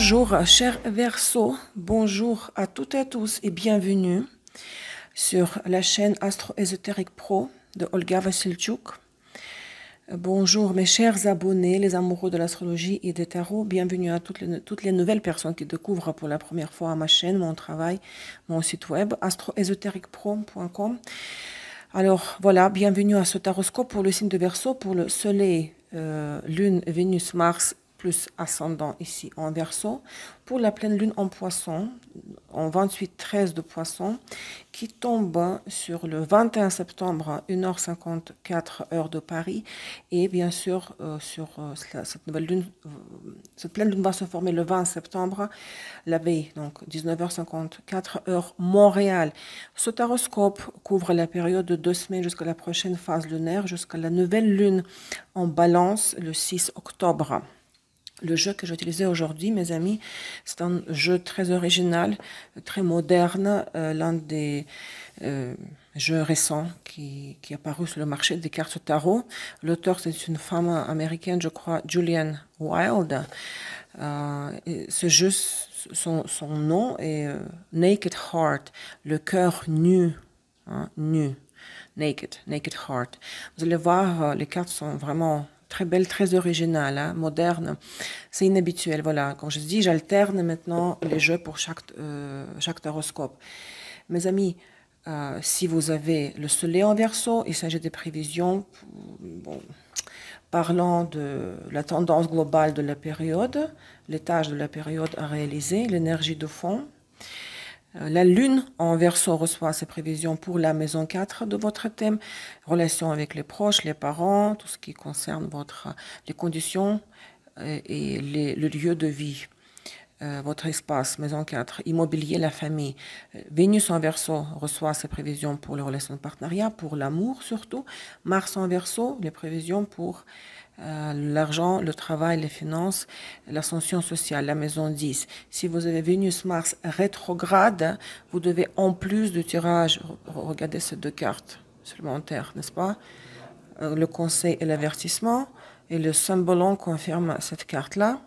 Bonjour, chers Verseaux, bonjour à toutes et à tous et bienvenue sur la chaîne Astro Ésotérique Pro de Olga Vassiltchouk. Bonjour mes chers abonnés, les amoureux de l'astrologie et des tarots. Bienvenue à toutes les nouvelles personnes qui découvrent pour la première fois ma chaîne, mon travail, mon site web astroésotériquepro.com. Alors voilà, bienvenue à ce taroscope pour le signe de Verseau, pour le Soleil, Lune, Vénus, Mars, plus ascendant ici en Verseau, pour la pleine lune en Poisson, en 28-13 de Poisson, qui tombe sur le 21 septembre, 1h54 heure de Paris, et bien sûr, cette nouvelle lune, cette pleine lune va se former le 20 septembre, la veille, donc 19h54 heure Montréal. Ce taroscope couvre la période de 2 semaines jusqu'à la prochaine phase lunaire, jusqu'à la nouvelle lune en Balance, le 6 octobre. Le jeu que j'ai utilisé aujourd'hui, mes amis, c'est un jeu très original, très moderne, l'un des jeux récents qui est apparu sur le marché des cartes tarot. L'auteur, c'est une femme américaine, je crois, Julian Wild. Ce jeu, son nom est Naked Heart, le cœur nu, hein, nu, naked heart. Vous allez voir, les cartes sont vraiment très belle, très originale, hein, moderne. C'est inhabituel, voilà. Comme je dis, j'alterne maintenant les jeux pour chaque taroscope. Mes amis, si vous avez le soleil en Verseau, il s'agit des prévisions, bon, parlant de la tendance globale de la période, les tâches de la période à réaliser, l'énergie de fond. La lune en Verseau reçoit ses prévisions pour la maison 4 de votre thème, relations avec les proches, les parents, tout ce qui concerne les conditions et le lieu de vie, votre espace, maison 4, immobilier, la famille. Vénus en Verseau reçoit ses prévisions pour les relations de partenariat, pour l'amour surtout. Mars en Verseau, les prévisions pour l'argent, le travail, les finances, l'ascension sociale, la maison 10. Si vous avez Vénus-Mars rétrograde, vous devez en plus du tirage, regarder ces deux cartes supplémentaires, n'est-ce pas? Le conseil et l'avertissement, et le symbolon confirme cette carte-là.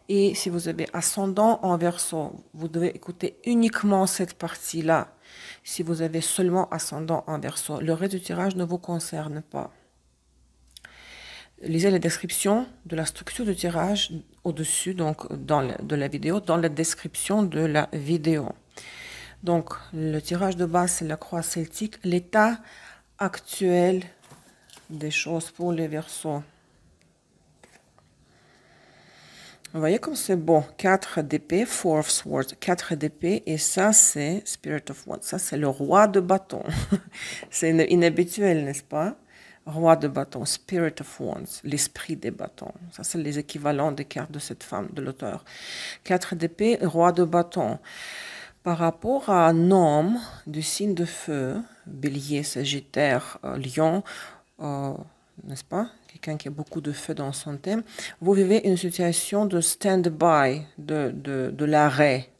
Et si vous avez ascendant en Verseau, vous devez écouter uniquement cette partie-là. Si vous avez seulement ascendant en Verseau, le reste du tirage ne vous concerne pas. Lisez la description de la structure du tirage au-dessus, donc de la vidéo, dans la description de la vidéo. Donc, le tirage de base, c'est la croix celtique, l'état actuel des choses pour les Verseaux. Vous voyez comme c'est beau, 4 d'épée, 4 of swords, 4 d'épée, et ça c'est Spirit of Wands, ça c'est le roi de bâton. C'est inhabituel, n'est-ce pas? Roi de bâton, Spirit of Wands, l'esprit des bâtons. Ça, c'est les équivalents des cartes de cette femme, de l'auteur. 4 d'épée, roi de bâton. Par rapport à un homme du signe de feu, bélier, sagittaire, lion, n'est-ce pas? Quelqu'un qui a beaucoup de feu dans son thème. Vous vivez une situation de stand-by, de l'arrêt,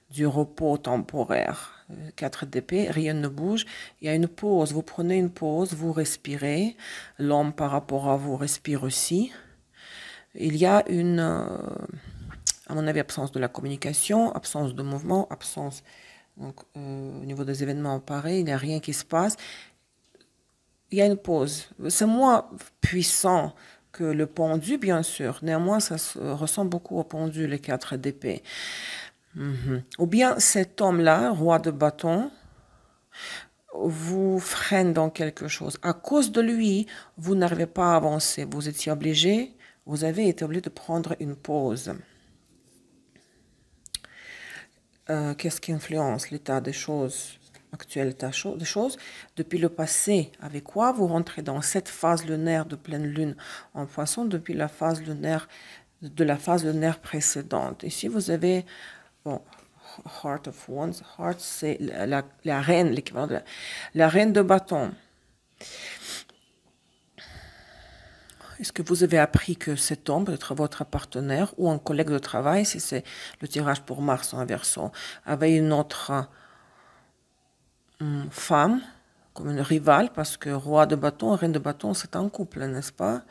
du repos temporaire. 4 d'épée, rien ne bouge. Il y a une pause. Vous prenez une pause, vous respirez. L'homme par rapport à vous respire aussi. Il y a à mon avis, absence de la communication, absence de mouvement, absence, donc, au niveau des événements pareils, il n'y a rien qui se passe. Il y a une pause. C'est moins puissant que le pendu, bien sûr. Néanmoins, ça ressemble beaucoup au pendu, les 4 d'épée. Ou bien cet homme-là, roi de bâton, vous freine dans quelque chose. À cause de lui, vous n'arrivez pas à avancer. Vous étiez obligé, vous avez été obligé de prendre une pause. Qu'est-ce qui influence l'état des choses, actuel état des choses? Depuis le passé, avec quoi vous rentrez dans cette phase lunaire de pleine lune en Poisson depuis la phase lunaire précédente. Ici, vous avez bon, Heart of Wands. Heart, c'est la reine, l'équivalent de la reine de bâton. Est-ce que vous avez appris que cet homme peut être votre partenaire ou un collègue de travail, si c'est le tirage pour Mars en Verseau, avec une autre femme, comme une rivale, parce que roi de bâton, reine de bâton, c'est un couple, n'est-ce pas?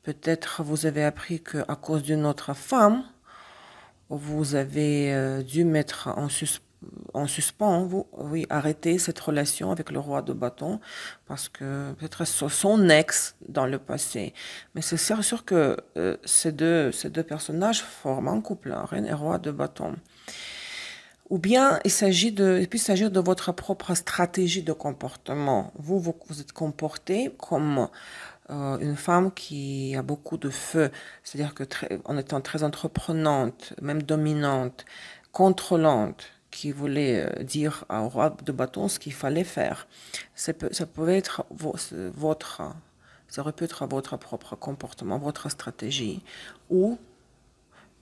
Peut-être vous avez appris qu'à cause d'une autre femme, vous avez dû mettre en suspens, oui, arrêter cette relation avec le roi de bâton parce que peut-être son ex dans le passé. Mais c'est sûr que ces deux personnages forment un couple, hein, reine et roi de bâton. Ou bien il peut s'agir de votre propre stratégie de comportement. Vous êtes comporté comme une femme qui a beaucoup de feu, c'est-à-dire que en étant très entreprenante, même dominante, contrôlante, qui voulait dire au roi de bâton ce qu'il fallait faire. Ça pouvait être ça aurait pu être votre propre comportement, votre stratégie, ou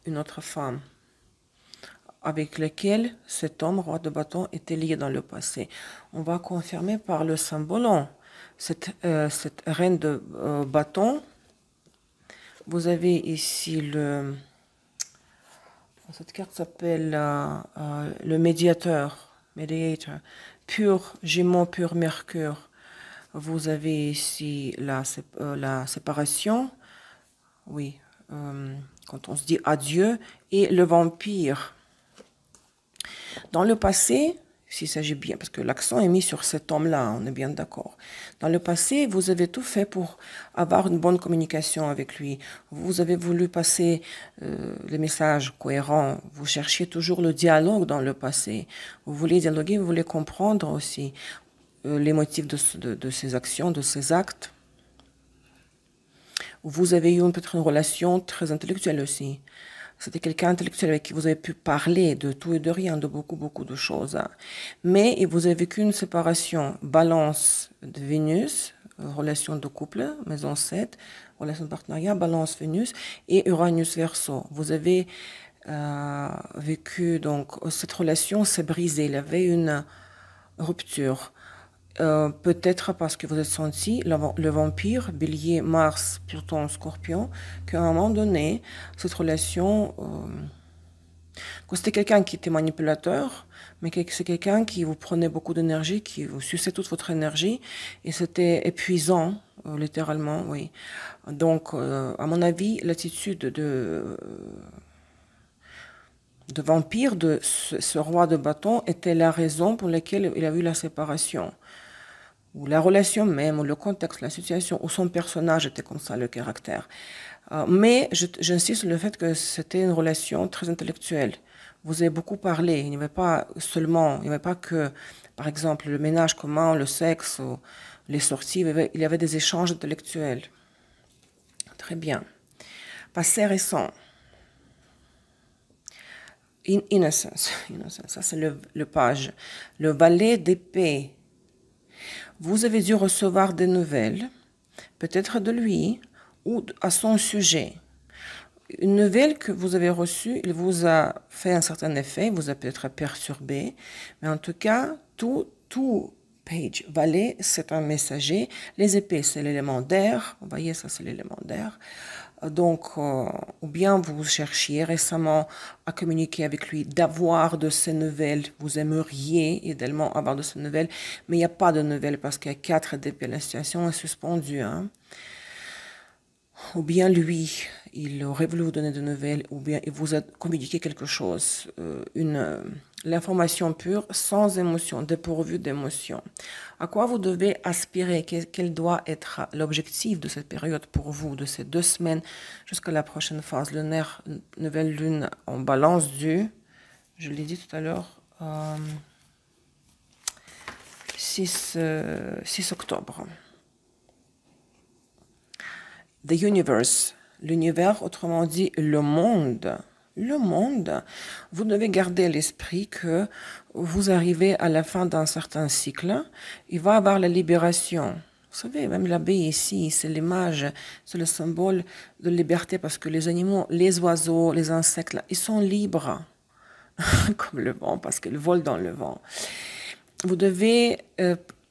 une autre femme avec laquelle cet homme, roi de bâton, était lié dans le passé. On va confirmer par le symbolon. Cette reine de bâton, vous avez ici cette carte s'appelle le médiateur, mediator, pur Gémeaux, pur Mercure. Vous avez ici la séparation, oui, quand on se dit adieu, et le vampire. Dans le passé, s'il s'agit bien, parce que l'accent est mis sur cet homme-là, on est bien d'accord. Dans le passé, vous avez tout fait pour avoir une bonne communication avec lui. Vous avez voulu passer les messages cohérents. Vous cherchiez toujours le dialogue dans le passé. Vous voulez dialoguer, vous voulez comprendre aussi les motifs de ses actions, de ses actes. Vous avez eu peut-être une relation très intellectuelle aussi. C'était quelqu'un intellectuel avec qui vous avez pu parler de tout et de rien, de beaucoup de choses. Mais vous avez vécu une séparation, balance de Vénus, relation de couple, maison 7, relation de partenariat, balance Vénus et Uranus Verseau. Vous avez vécu, donc, cette relation s'est brisée, il y avait une rupture. Peut-être parce que vous êtes senti, le vampire, bélier, Mars, Pluton, Scorpion, qu'à un moment donné, cette relation, que c'était quelqu'un qui était manipulateur, mais que c'est quelqu'un qui vous prenait beaucoup d'énergie, qui vous suçait toute votre énergie, et c'était épuisant, littéralement, oui. Donc, à mon avis, l'attitude de vampire de ce roi de bâton était la raison pour laquelle il a eu la séparation. Ou la relation même, ou le contexte, la situation, ou son personnage était comme ça, le caractère. Mais j'insiste sur le fait que c'était une relation très intellectuelle. Vous avez beaucoup parlé, il n'y avait pas seulement, il n'y avait pas que, par exemple, le ménage commun, le sexe, ou les sorties, il y avait des échanges intellectuels. Très bien. Passé récent. Innocence, ça c'est le page. Le valet d'épée. Vous avez dû recevoir des nouvelles, peut-être de lui ou à son sujet. Une nouvelle que vous avez reçue, il vous a fait un certain effet, vous a peut-être perturbé, mais en tout cas, tout page, valet, c'est un messager. Les épées, c'est l'élément d'air. Vous voyez, ça c'est l'élément d'air. Donc, ou bien vous cherchiez récemment à communiquer avec lui, d'avoir de ces nouvelles. Vous aimeriez idéalement avoir de ces nouvelles, mais il n'y a pas de nouvelles parce qu'il y a 4 d'épées. La situation est suspendue. Hein. Ou bien lui, il aurait voulu vous donner de nouvelles, ou bien il vous a communiqué quelque chose, l'information pure, sans émotion, dépourvue d'émotion. À quoi vous devez aspirer? Quel doit être l'objectif de cette période pour vous, de ces 2 semaines jusqu'à la prochaine phase? Lunaire, nouvelle lune en balance du, je l'ai dit tout à l'heure, 6 octobre. The universe, l'univers, autrement dit le monde. Le monde, vous devez garder à l'esprit que vous arrivez à la fin d'un certain cycle, il va y avoir la libération. Vous savez, même l'abeille ici, c'est l'image, c'est le symbole de liberté parce que les animaux, les oiseaux, les insectes, là, ils sont libres, comme le vent, parce qu'ils volent dans le vent. Vous devez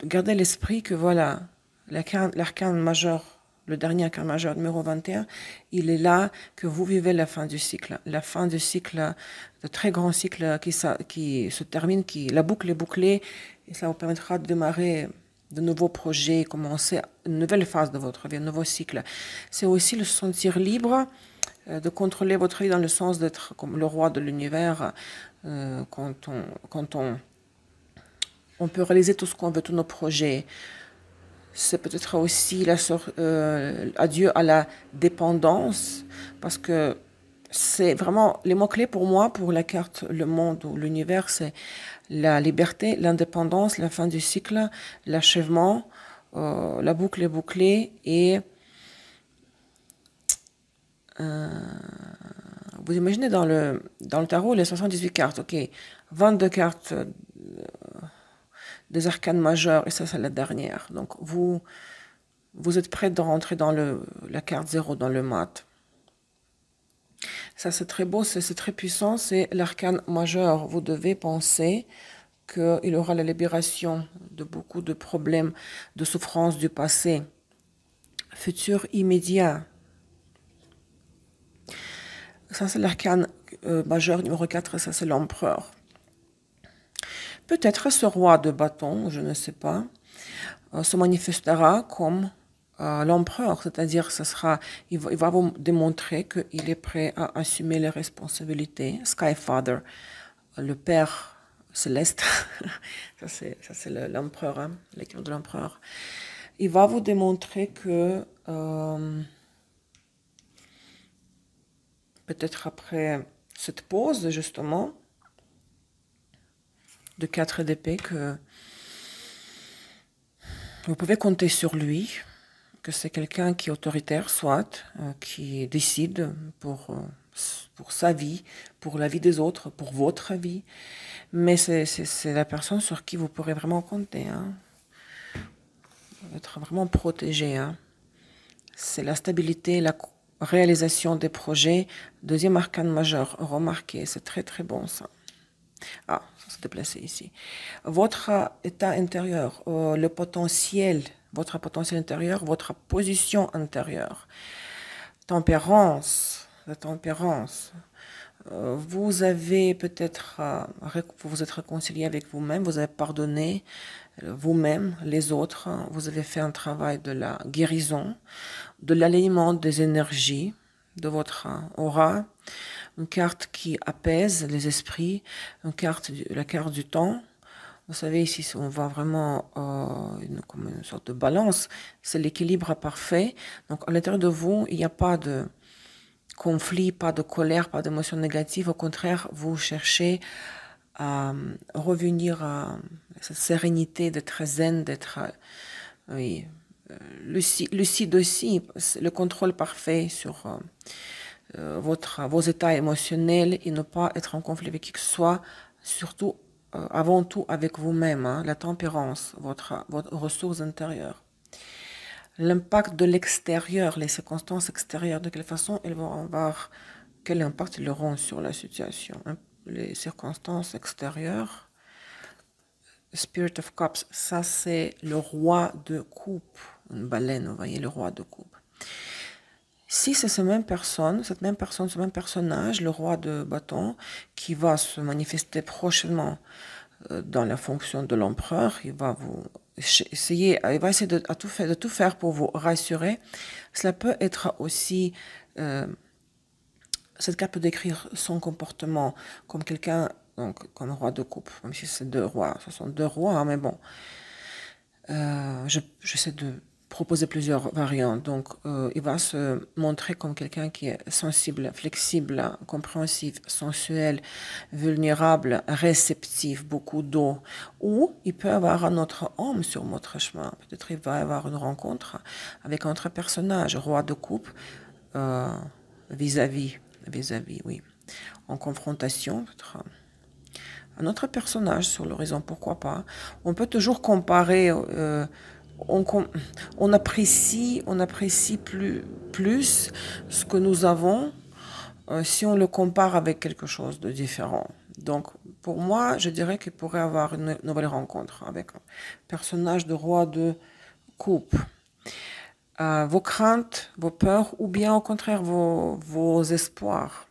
garder à l'esprit que voilà, l'arcane majeur, le dernier arcane majeur numéro 21, il est là que vous vivez la fin du cycle. La fin du cycle, de très grand cycle qui se termine, la boucle est bouclée, et ça vous permettra de démarrer de nouveaux projets, commencer une nouvelle phase de votre vie, un nouveau cycle. C'est aussi le sentir libre de contrôler votre vie dans le sens d'être comme le roi de l'univers quand on peut réaliser tout ce qu'on veut, tous nos projets. C'est peut-être aussi adieu à la dépendance, parce que c'est vraiment les mots-clés pour moi, pour la carte, le monde ou l'univers, c'est la liberté, l'indépendance, la fin du cycle, l'achèvement, la boucle est bouclée et vous imaginez dans le tarot les 78 cartes, ok, 22 cartes des arcanes majeures et ça c'est la dernière. Donc vous êtes prêt de rentrer dans la carte 0 dans le mat. Ça c'est très beau, c'est très puissant, c'est l'arcane majeur. Vous devez penser qu'il aura la libération de beaucoup de problèmes, de souffrances du passé, futur immédiat. Ça c'est l'arcane majeur numéro 4, ça c'est l'empereur. Peut-être ce roi de bâton, je ne sais pas, se manifestera comme l'empereur, c'est-à-dire il va vous démontrer qu'il est prêt à assumer les responsabilités. Skyfather, le père céleste, ça c'est l'empereur, hein, l'écriture de l'empereur. Il va vous démontrer que peut-être après cette pause justement de 4 d'épée, que vous pouvez compter sur lui, que c'est quelqu'un qui est autoritaire, soit, qui décide pour sa vie, pour la vie des autres, pour votre vie. Mais c'est la personne sur qui vous pourrez vraiment compter. Hein. Être vraiment protégé. Hein. C'est la stabilité, la réalisation des projets. Deuxième arcane majeur, remarquez, c'est très très bon ça. Ah, ça s'est déplacé ici. Votre état intérieur, le potentiel, votre potentiel intérieur, votre position intérieure. Tempérance, la tempérance. Vous avez peut-être, vous vous êtes réconcilié avec vous-même, vous avez pardonné vous-même, les autres. Vous avez fait un travail de la guérison, de l'alignement des énergies de votre aura. Une carte qui apaise les esprits, la carte du temps. Vous savez, ici, on voit vraiment comme une sorte de balance. C'est l'équilibre parfait. Donc, à l'intérieur de vous, il n'y a pas de conflit, pas de colère, pas d'émotions négatives. Au contraire, vous cherchez à revenir à cette sérénité, d'être zen, d'être lucide aussi, le contrôle parfait sur vos états émotionnels et ne pas être en conflit avec qui que ce soit, surtout avant tout avec vous-même, hein, la tempérance, votre ressource intérieure. L'impact de l'extérieur, les circonstances extérieures, de quelle façon elles vont avoir, quel impact ils auront sur la situation. Hein. Les circonstances extérieures, Spirit of Cups, ça c'est le roi de coupe, une baleine, vous voyez, le roi de coupe. Si c'est cette même personne, ce même personnage, le roi de bâton, qui va se manifester prochainement dans la fonction de l'empereur, il va essayer de tout faire pour vous rassurer. Cela peut être aussi, cette carte peut décrire son comportement comme quelqu'un, donc comme roi de coupe, même si c'est deux rois, ce sont deux rois, hein, mais bon, j'essaie de proposer plusieurs variantes. Donc, il va se montrer comme quelqu'un qui est sensible, flexible, compréhensif, sensuel, vulnérable, réceptif, beaucoup d'eau. Ou il peut avoir un autre homme sur votre chemin. Peut-être il va y avoir une rencontre avec un autre personnage, roi de coupe, vis-à-vis, oui. En confrontation, peut-être un autre personnage sur l'horizon, pourquoi pas. On peut toujours comparer... on apprécie plus ce que nous avons si on le compare avec quelque chose de différent. Donc, pour moi, je dirais qu'il pourrait avoir une nouvelle rencontre avec un personnage de roi de coupe. Vos craintes, vos peurs, ou bien au contraire vos espoirs.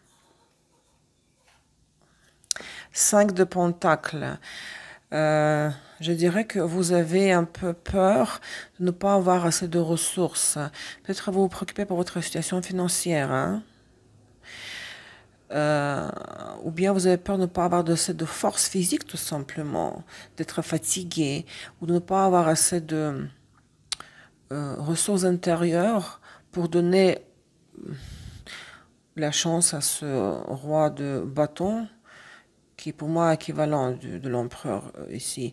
5 de pentacles. Je dirais que vous avez un peu peur de ne pas avoir assez de ressources. Peut-être vous vous préoccupez pour votre situation financière, hein? Ou bien vous avez peur de ne pas avoir assez de force physique, tout simplement, d'être fatigué, ou de ne pas avoir assez de ressources intérieures pour donner la chance à ce roi de bâton, qui est pour moi équivalent de l'empereur ici.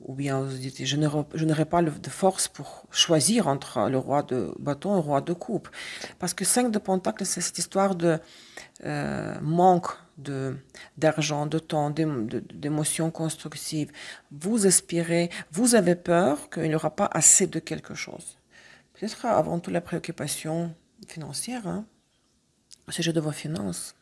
Ou bien vous dites, je n'aurai pas de force pour choisir entre le roi de bâton et le roi de coupe. Parce que 5 de Pentacle, c'est cette histoire de manque d'argent, de temps, d'émotions constructives. Vous aspirez, vous avez peur qu'il n'y aura pas assez de quelque chose. Peut-être avant tout la préoccupation financière, hein, au sujet de vos finances.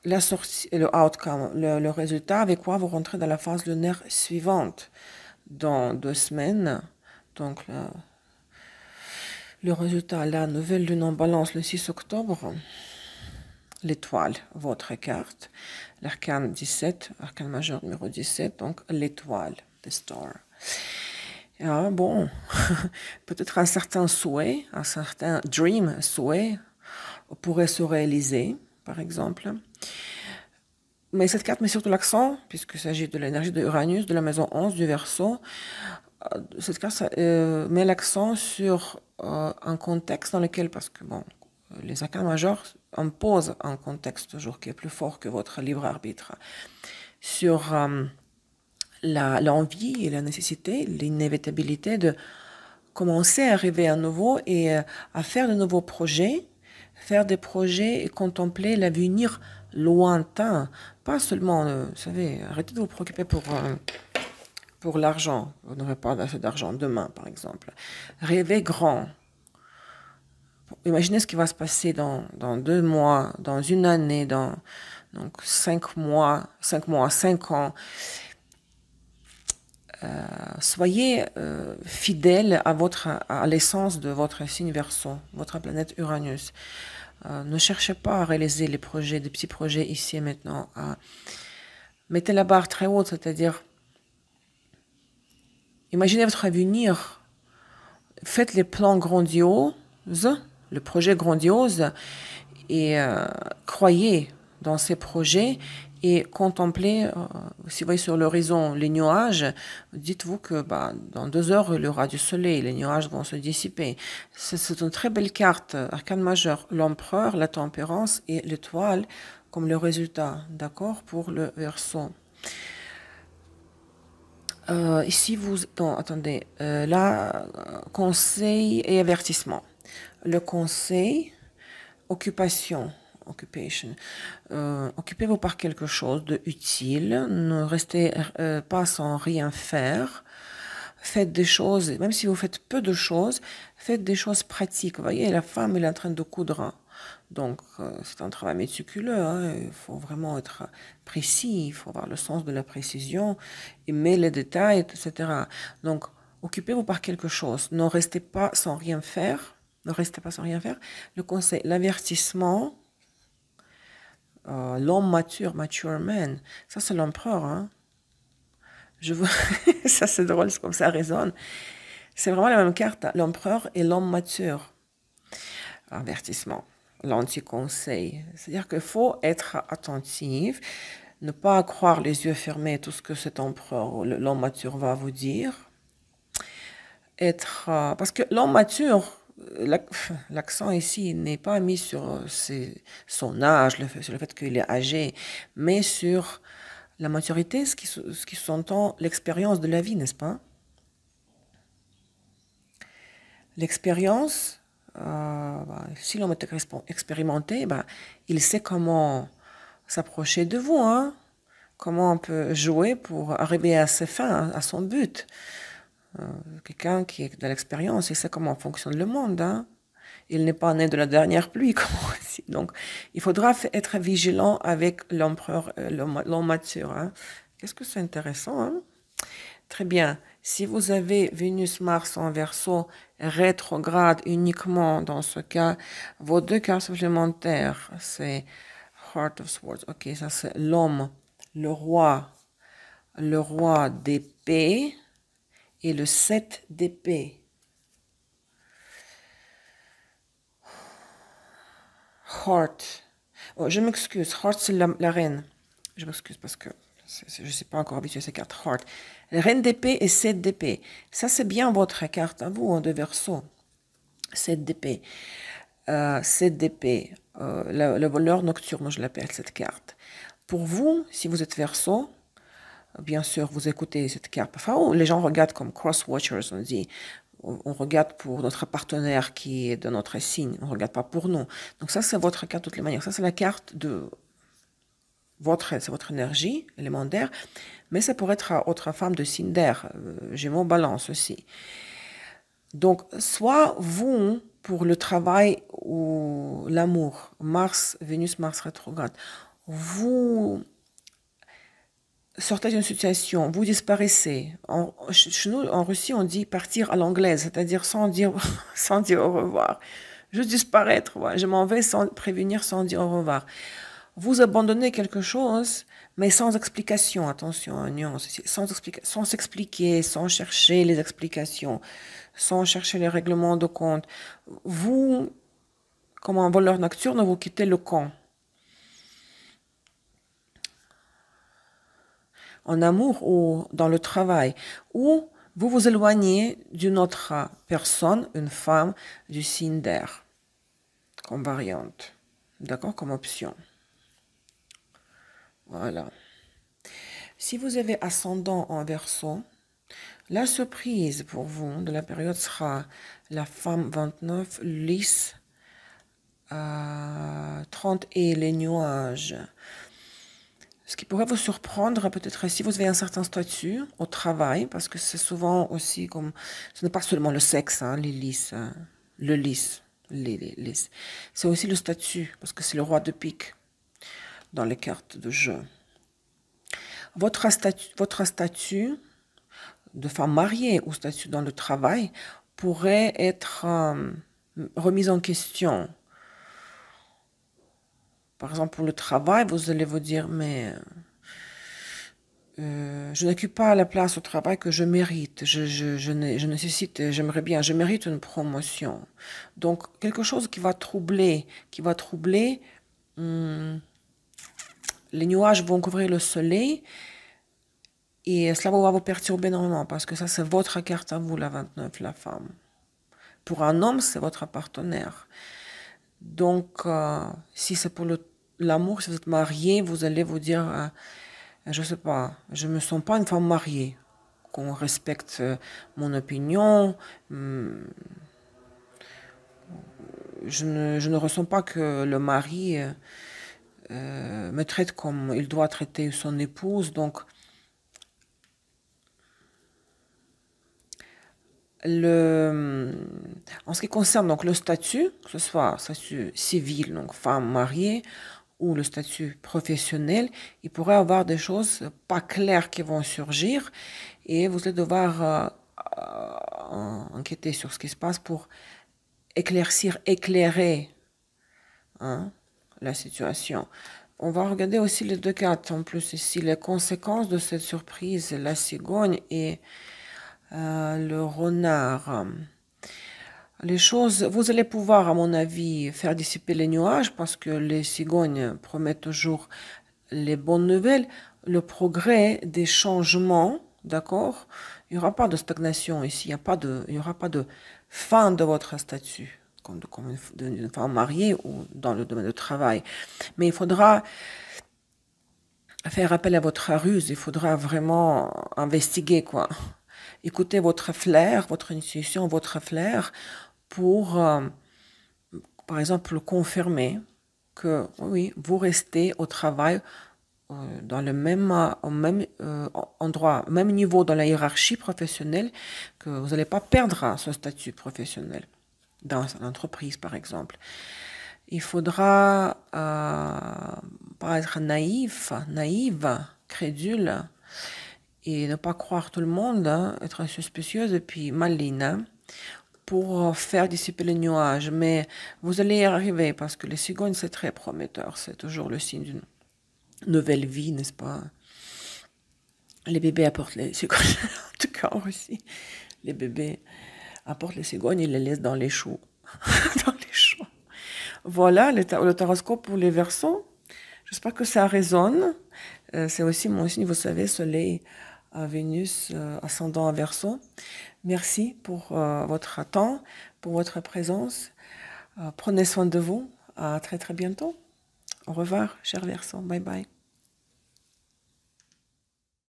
La sortie, le outcome, le résultat avec quoi vous rentrez dans la phase lunaire suivante dans 2 semaines. Donc le résultat, la nouvelle lune en balance le 6 octobre. L'étoile, votre carte. L'arcane 17, arcane majeur numéro 17, donc l'étoile, the star. Ah, bon, peut-être un certain souhait, un certain dream, souhait, pourrait se réaliser, par exemple. Mais cette carte met surtout l'accent, puisqu'il s'agit de l'énergie de Uranus, de la maison 11 du Verseau. Cette carte met l'accent sur un contexte dans lequel, parce que bon, les arcanes majeurs imposent un contexte toujours qui est plus fort que votre libre arbitre, sur l'envie et la nécessité, l'inévitabilité de commencer à rêver à nouveau et à faire de nouveaux projets, faire des projets et contempler l'avenir lointain. Pas seulement, vous savez, arrêtez de vous préoccuper pour l'argent. Vous n'aurez pas assez d'argent demain, par exemple. Rêvez grand. Imaginez ce qui va se passer dans 2 mois, dans une année, dans donc 5 mois, 5 ans. Soyez fidèle à l'essence de votre signe Verseau, votre planète Uranus. Ne cherchez pas à réaliser les projets, des petits projets ici et maintenant. Mettez la barre très haute, c'est-à-dire imaginez votre avenir. Faites les plans grandioses, le projet grandiose, et croyez dans ces projets et contemplez, si vous voyez sur l'horizon les nuages, dites-vous que dans 2 heures, il y aura du soleil, les nuages vont se dissiper. C'est une très belle carte, arcane majeur, l'empereur, la tempérance et l'étoile comme le résultat, d'accord, pour le Verseau. Ici, attendez, là, conseil et avertissement. Le conseil, occupation. Occupez-vous par quelque chose de utile. Ne restez pas sans rien faire. Faites des choses, même si vous faites peu de choses, faites des choses pratiques. Vous voyez, la femme, elle est en train de coudre. Donc, c'est un travail méticuleux, hein. Il faut vraiment être précis, il faut avoir le sens de la précision, aimer les détails, etc. Donc, occupez-vous par quelque chose. Ne restez pas sans rien faire. Ne restez pas sans rien faire. Le conseil, l'avertissement, l'homme mature, mature man, ça c'est l'empereur, hein. Ça c'est drôle, c'est comme ça résonne. C'est vraiment la même carte, l'empereur et l'homme mature. Avertissement, l'anti-conseil. C'est-à-dire qu'il faut être attentif, ne pas croire les yeux fermés tout ce que cet empereur ou l'homme mature va vous dire. Parce que l'homme mature, l'accent ici n'est pas mis sur son âge, sur le fait qu'il est âgé, mais sur la maturité, ce qui s'entend, l'expérience de la vie, n'est-ce pas? L'expérience, si l'homme est expérimenté, il sait comment s'approcher de vous, hein? Comment on peut jouer pour arriver à ses fins, à son but. Quelqu'un qui est de l'expérience, il sait comment fonctionne le monde, hein? Il n'est pas né de la dernière pluie, comme on dit. Donc, il faudra être vigilant avec l'empereur, l'homme mature, hein? Qu'est-ce que c'est intéressant, hein? Très bien. Si vous avez Vénus-Mars en Verseau rétrograde uniquement dans ce cas, vos 2 cartes supplémentaires, c'est Heart of Swords. Ok, ça c'est l'homme, le roi le roi d'épée et le 7 d'épée. Heart. Oh, je m'excuse. Heart, c'est la reine. Je m'excuse parce que je ne suis pas encore habituée à ces cartes. Heart. Reine d'épée et 7 d'épée. Ça, c'est bien votre carte à vous, de Verseau. 7 d'épée. 7 d'épée. Le voleur nocturne, je l'appelle cette carte. Pour vous, si vous êtes Verseau, bien sûr, vous écoutez cette carte. Parfois, les gens regardent comme cross-watchers, on dit. On regarde pour notre partenaire qui est de notre signe. On ne regarde pas pour nous. Donc ça, c'est votre carte de toutes les manières. Ça, c'est la carte de c'est votre énergie élémentaire. Mais ça pourrait être à autre femme de signe d'air. Gémeaux, balance aussi. Donc, soit vous, pour le travail ou l'amour, Mars, Vénus, Mars rétrograde, vous sortez d'une situation, vous disparaissez. Chez nous, en Russie, on dit partir à l'anglaise, c'est-à-dire sans dire, sans dire au revoir. Juste disparaître, ouais. Je m'en vais sans prévenir, sans dire au revoir. Vous abandonnez quelque chose, mais sans explication, attention, nuance, sans s'expliquer, sans chercher les explications, sans chercher les règlements de compte. Vous, comme un voleur nocturne, vous quittez le camp. En amour ou dans le travail, ou vous vous éloignez d'une autre personne, une femme du signe d'air, comme variante, d'accord, comme option. Voilà. Si vous avez ascendant en Verseau, la surprise pour vous de la période sera la femme 29, lys 30 et les nuages. Ce qui pourrait vous surprendre, peut-être si vous avez un certain statut au travail, parce que c'est souvent aussi comme... Ce n'est pas seulement le sexe, hein, les lys, le lys, les lys. C'est aussi le statut, parce que c'est le roi de pique dans les cartes de jeu. Votre statut de femme mariée ou statut dans le travail pourrait être remis en question. Par exemple, pour le travail, vous allez vous dire, mais je n'occupe pas la place au travail que je mérite. Je nécessite, j'aimerais bien, je mérite une promotion. Donc, quelque chose qui va troubler, les nuages vont couvrir le soleil et cela va vous perturber énormément parce que ça, c'est votre carte à vous, la 29, la femme. Pour un homme, c'est votre partenaire. Donc, si c'est pour l'amour, si vous êtes marié, vous allez vous dire, je sais pas, je me sens pas une femme mariée, qu'on respecte mon opinion. Je ne ressens pas que le mari me traite comme il doit traiter son épouse. Donc, en ce qui concerne donc, le statut, que ce soit statut civil, donc femme mariée, ou le statut professionnel, il pourrait y avoir des choses pas claires qui vont surgir et vous allez devoir enquêter sur ce qui se passe pour éclairer hein, la situation. On va regarder aussi les deux cartes en plus ici, les conséquences de cette surprise, la cigogne et le renard. Les choses, vous allez pouvoir, à mon avis, faire dissiper les nuages parce que les cigognes promettent toujours les bonnes nouvelles, le progrès, des changements, d'accord? Il n'y aura pas de stagnation ici, il n'y aura pas de fin de votre statut, comme une femme mariée ou dans le domaine du travail. Mais il faudra faire appel à votre ruse, il faudra vraiment investiguer, quoi. Écoutez votre flair, votre intuition, votre flair pour, par exemple, confirmer que oui, vous restez au travail dans le au même endroit, au même niveau dans la hiérarchie professionnelle, que vous n'allez pas perdre ce statut professionnel dans l'entreprise, par exemple. Il faudra pas être naïve, crédule, et ne pas croire tout le monde, hein, être suspicieuse et puis maligne, hein, pour faire dissiper les nuages. Mais vous allez y arriver parce que les cigognes, c'est très prometteur. C'est toujours le signe d'une nouvelle vie, n'est-ce pas? Les bébés apportent les cigognes, en tout cas en Russie. Les bébés apportent les cigognes, ils les laissent dans les choux. Dans les choux. Voilà le taroscope pour les Verseaux. J'espère que ça résonne. C'est aussi mon signe, vous savez, Soleil à Vénus, ascendant à Verseau. Merci pour votre temps, pour votre présence. Prenez soin de vous. À très très bientôt. Au revoir, cher Verseau. Bye bye.